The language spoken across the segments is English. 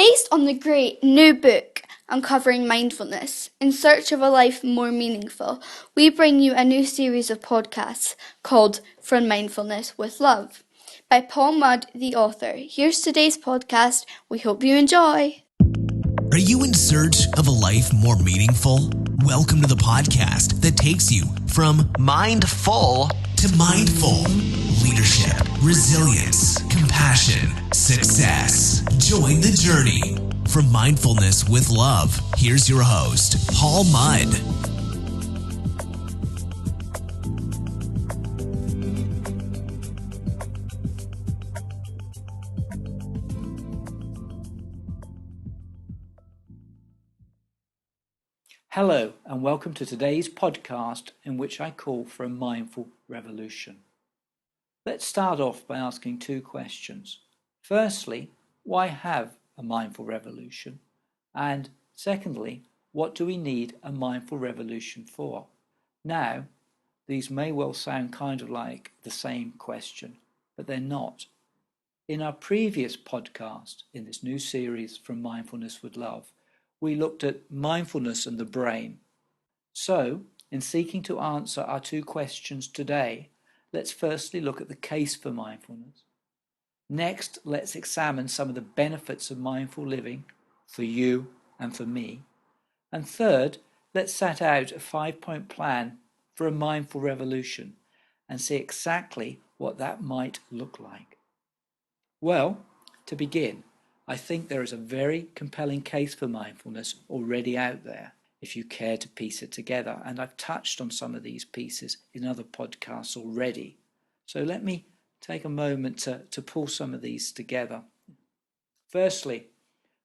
Based on the great new book Uncovering Mindfulness, In Search of a Life More Meaningful, we bring you a new series of podcasts called From Mindfulness with Love by Paul Mudd, the author. Here's today's podcast. We hope you enjoy. Are you in search of a life more meaningful? Welcome to the podcast that takes you from mindful to mindful. Leadership, resilience, compassion, success. Join the journey. From Mindfulness with Love, here's your host, Paul Mudd. Hello and welcome to today's podcast in which I call for a mindful revolution. Let's start off by asking two questions. Firstly, why have a mindful revolution? And secondly, what do we need a mindful revolution for? Now, these may well sound kind of like the same question, but they're not. In our previous podcast in this new series From Mindfulness with Love, we looked at mindfulness and the brain. So, in seeking to answer our two questions today, let's firstly look at the case for mindfulness. Next, let's examine some of the benefits of mindful living for you and for me. And third, let's set out a 5-point plan for a mindful revolution and see exactly what that might look like. Well, to begin, I think there is a very compelling case for mindfulness already out there, if you care to piece it together. And I've touched on some of these pieces in other podcasts already. So let me take a moment to pull some of these together. Firstly,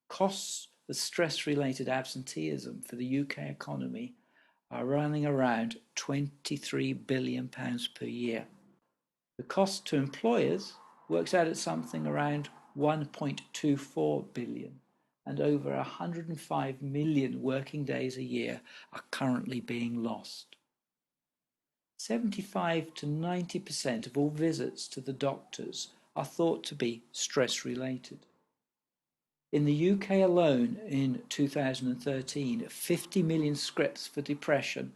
costs of stress-related absenteeism for the UK economy are running around £23 billion per year. The cost to employers works out at something around 1.24 billion, and over 105 million working days a year are currently being lost. 75 to 90% of all visits to the doctors are thought to be stress-related. In the UK alone in 2013, 50 million scripts for depression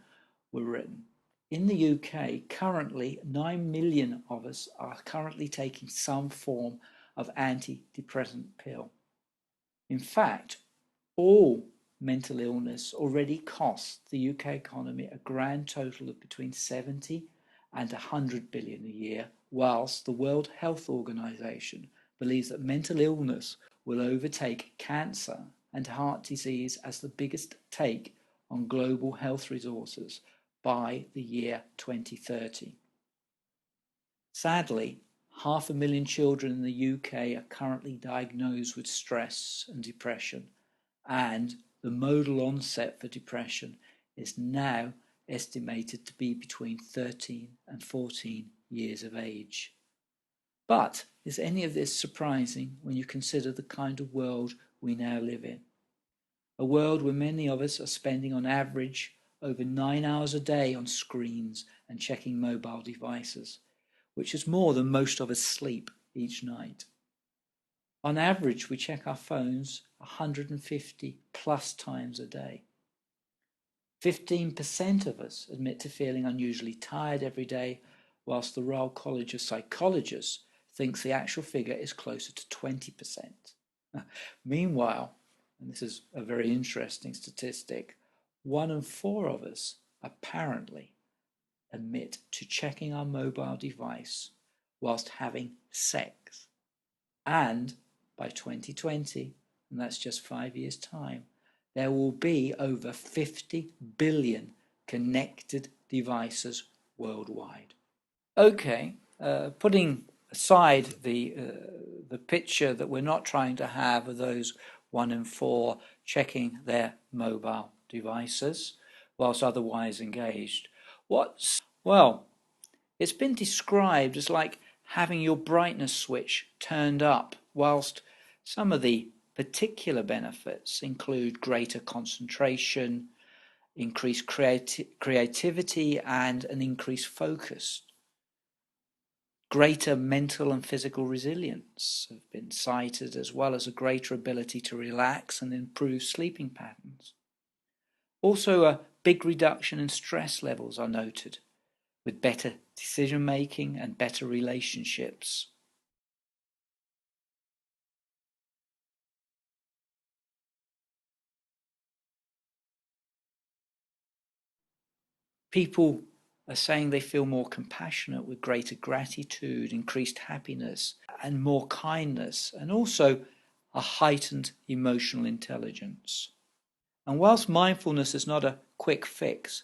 were written. In the UK, currently 9 million of us are currently taking some form of antidepressant pill. In fact, all mental illness already costs the UK economy a grand total of between 70 and 100 billion a year, whilst the World Health Organization believes that mental illness will overtake cancer and heart disease as the biggest take on global health resources by the year 2030. Sadly, 500,000 children in the UK are currently diagnosed with stress and depression, and the modal onset for depression is now estimated to be between 13 and 14 years of age. But is any of this surprising when you consider the kind of world we now live in? A world where many of us are spending on average over 9 hours a day on screens and checking mobile devices, which is more than most of us sleep each night. On average, we check our phones 150 plus times a day. 15% of us admit to feeling unusually tired every day, whilst the Royal College of Psychologists thinks the actual figure is closer to 20%. Meanwhile, and this is a very interesting statistic, 1 in 4 of us apparently admit to checking our mobile device whilst having sex. And by 2020, and that's just 5 years' time, there will be over 50 billion connected devices worldwide. Okay, putting aside the picture that we're not trying to have of those 1 in 4 checking their mobile devices whilst otherwise engaged. Well, it's been described as like having your brightness switch turned up, whilst some of the particular benefits include greater concentration, increased creativity, and an increased focus. Greater mental and physical resilience have been cited, as well as a greater ability to relax and improve sleeping patterns. Also, a big reduction in stress levels are noted, with better decision making and better relationships. People are saying they feel more compassionate, with greater gratitude, increased happiness, and more kindness, and also a heightened emotional intelligence. And whilst mindfulness is not a quick fix,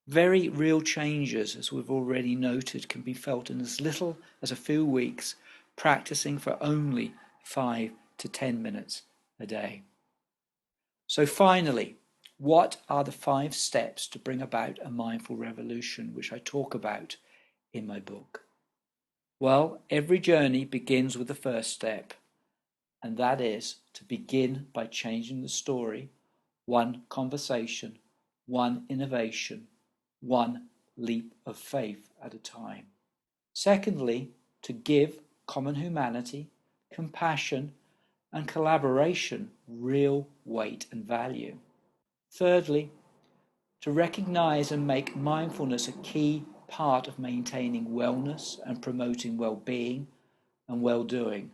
very real changes, as we've already noted, can be felt in as little as a few weeks, practicing for only 5 to 10 minutes a day. So finally, what are the 5 steps to bring about a mindful revolution, which I talk about in my book? Well, every journey begins with the first step, and that is to begin by changing the story, one conversation, one innovation, one leap of faith at a time. Secondly, to give common humanity, compassion, and collaboration real weight and value. Thirdly, to recognize and make mindfulness a key part of maintaining wellness and promoting well-being and well-doing.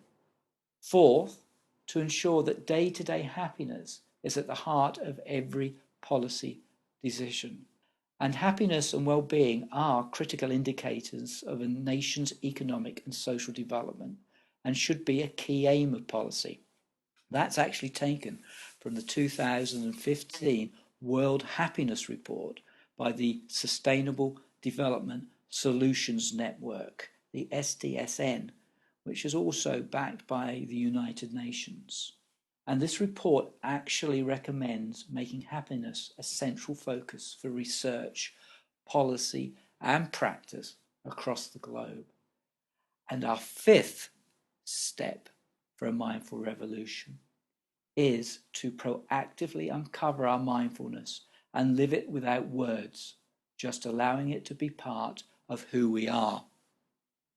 Fourth, to ensure that day-to-day happiness is at the heart of every policy decision. And happiness and well-being are critical indicators of a nation's economic and social development and should be a key aim of policy. That's actually taken from the 2015 World Happiness Report by the Sustainable Development Solutions Network, the SDSN, which is also backed by the United Nations. And this report actually recommends making happiness a central focus for research, policy, and practice across the globe. And our 5th step for a mindful revolution is to proactively uncover our mindfulness and live it without words, just allowing it to be part of who we are.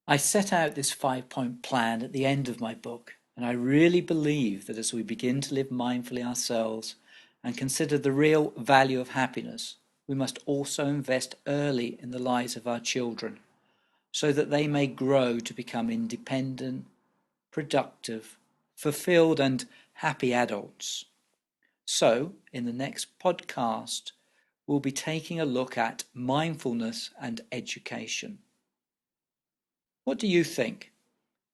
I set out this 5-point plan at the end of my book, and I really believe that as we begin to live mindfully ourselves and consider the real value of happiness, we must also invest early in the lives of our children so that they may grow to become independent, productive, fulfilled, and happy adults. So, in the next podcast, we'll be taking a look at mindfulness and education. What do you think?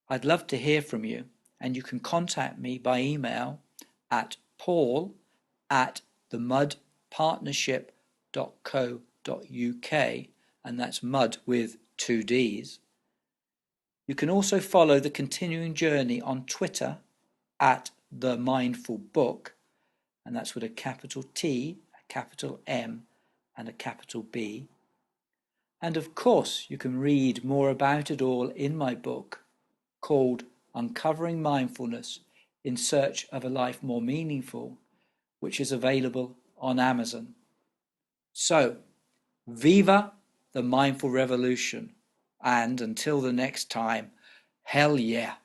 I'd love to hear from you, and you can contact me by email at paul@themudpartnership.co.uk, and that's mud with 2 Ds. You can also follow the continuing journey on Twitter at The Mindful Book, and that's with a capital T, a capital M, and a capital B. And of course, you can read more about it all in my book called Uncovering Mindfulness in Search of a Life More Meaningful, which is available on Amazon. So, viva the mindful revolution, and until the next time, hell yeah.